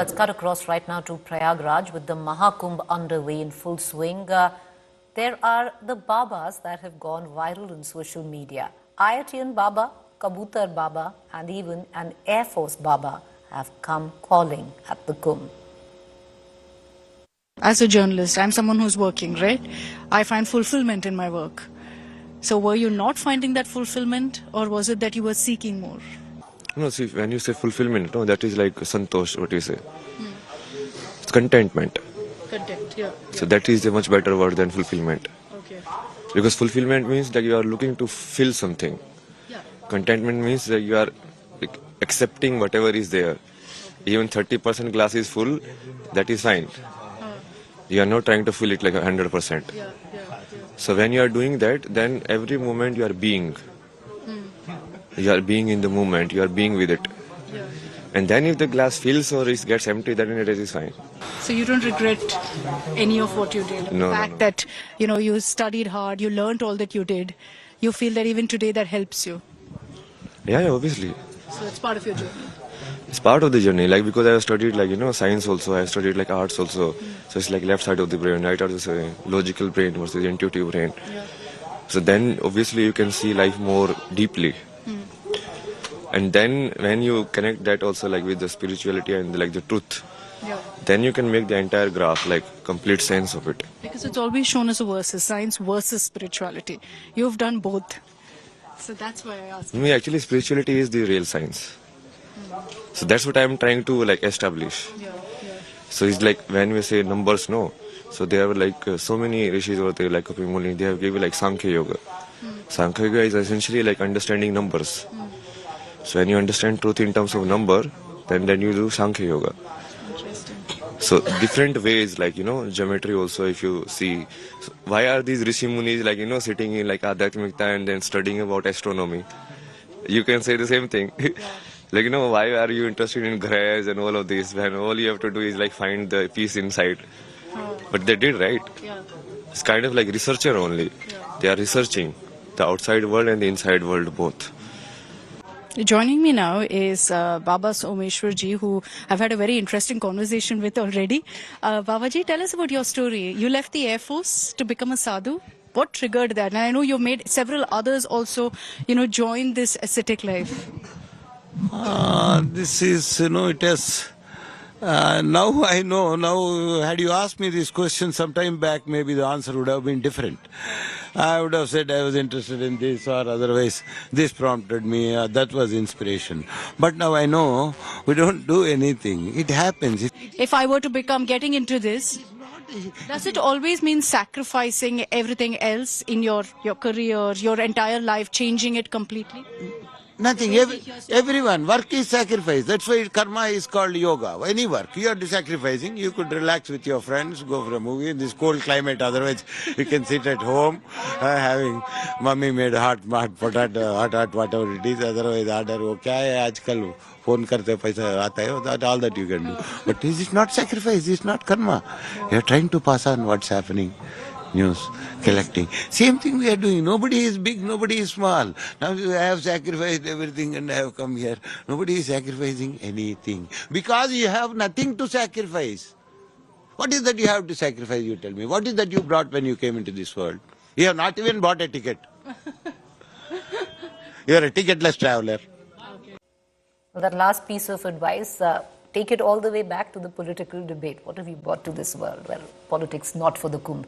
let's cut across right now to Prayagraj with the Mahakumbh underway in full swing. There are the Babas that have gone viral in social media. Ayatian Baba, Kabutar Baba, and even an Air Force Baba have come calling at the Kumbh. As a journalist, I'm someone who's working, right? I find fulfillment in my work. So were you not finding that fulfillment, or was it that you were seeking more? No, see, when you say fulfillment, no, that is like santosh, what you say. It's contentment. Content, yeah. So that is a much better word than fulfillment. Okay. Because fulfillment means that you are looking to fill something. Yeah. Contentment means that you are like, accepting whatever is there. Even 30% glass is full, that is fine. You are not trying to fill it like 100%. Yeah. So when you are doing that, then every moment you are being. You are being in the moment, you are being with it. Yeah. And then if the glass fills or it gets empty, then it is fine. So you don't regret any of what you did? No, the fact that, you studied hard, you learned all that you did. You feel that even today that helps you? Yeah, obviously. So it's part of your journey? It's part of the journey, like because I have studied science also, I have studied like arts also. So it's like left side of the brain, right side of the logical brain versus intuitive brain. Yeah. So then obviously you can see life more deeply. And then when you connect that also like with the spirituality and like the truth, then you can make the entire graph like complete sense of it. Because it's always shown as a versus, science versus spirituality. You've done both. So that's why I asked. Me, actually spirituality is the real science. So that's what I'm trying to like establish. Yeah. So it's like when we say numbers, no. So there were like so many rishis over there, like Kapimuli, they have given like Sankhya Yoga. Sankhya Yoga is essentially like understanding numbers. So when you understand truth in terms of number, then you do Sankhya Yoga. Interesting. So different ways, like, geometry also, if you see. So why are these Rishi Munis like, sitting in like Adhyatmikta and then studying about astronomy? You can say the same thing. Like, why are you interested in grahas and all of this when all you have to do is like find the peace inside? But they did, right? Yeah. It's kind of like researcher only. They are researching the outside world and the inside world both. Joining me now is Baba Someshwarji, who I've had a very interesting conversation with already. Babaji, tell us about your story. You left the Air Force to become a sadhu. What triggered that? And I know you've made several others also, join this ascetic life. This is, it has... now I know, now had you asked me this question some time back, maybe the answer would have been different. I would have said I was interested in this, or otherwise this prompted me, that was inspiration. But now I know we don't do anything. It happens. If I were to getting into this, does it always mean sacrificing everything else in your career, your entire life, changing it completely? Nothing. Everyone. Work is sacrifice. That's why karma is called yoga. Any work. You are sacrificing. You could relax with your friends, go for a movie in this cold climate. Otherwise, you can sit at home having mummy made hot potato, hot whatever it is. Otherwise, order wo kya hai aajkal phone karte paisa aata hai. That all that you can do. But this is not sacrifice. This is not karma. You are trying to pass on what's happening. News collecting. Same thing we are doing. Nobody is big, nobody is small. Now I have sacrificed everything and I have come here. Nobody is sacrificing anything. Because you have nothing to sacrifice. What is that you have to sacrifice, you tell me? What is that you brought when you came into this world? You have not even bought a ticket. You are a ticketless traveler. That last piece of advice, take it all the way back to the political debate. What have you brought to this world? Well, politics not for the Kumbh.